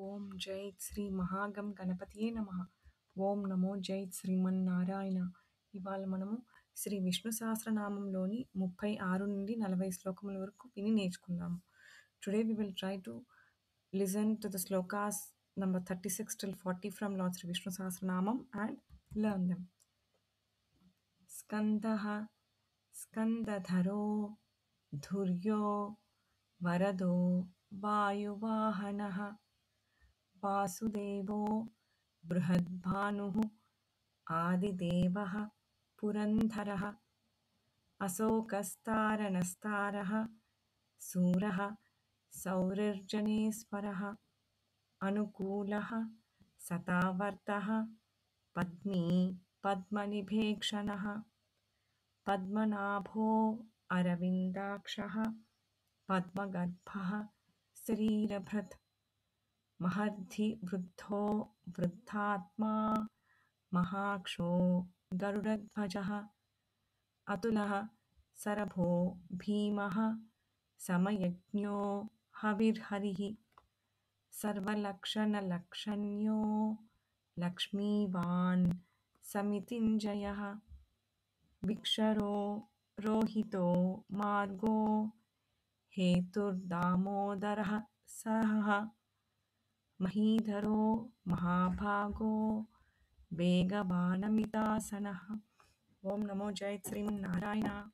ఓం జై శ్రీ మహాగం గణపతియే నమః. ఓం నమో జై శ్రీమన్నారాయణ. ఇవాళ మనము శ్రీ విష్ణు సహస్రనామంలోని 36 నుండి 40 శ్లోకముల వరకు విని నేర్చుకుందాము. Today we will try to listen to the slokas number 36 till 40 from Lord Sri Vishnu Sahasranamam and learn them. स्कन्दः स्कन्दधरो धुर्यो वरदो वायुवाहनः वासुदेवो बृहद्भानुः आदिदेवः पुरन्धरः अशोकस्तारणस्तारः सूरः सौरिर्जनेश्वरः अनुकूलः सतावर्तः पद्मी पद्मनिभेक्षणः पद्मनाभो अरविन्दाक्षः पद्मगर्भः शरीरभृत् महर्धि वृद्धो वृद्धात्मा महाक्षो गरुडध्वजः अतुलः सरभो भीमः समयज्ञो हविर्हरिः सर्वलक्षणलक्षण्यो लक्ष्मीवान् समितिञ्जयः विक्षरो रोहितो मार्गो हेतुर्दामोदरः सः महीधरो महाभागो वेगवानमितासनः. ओम नमो जय श्रीमन्नारायण.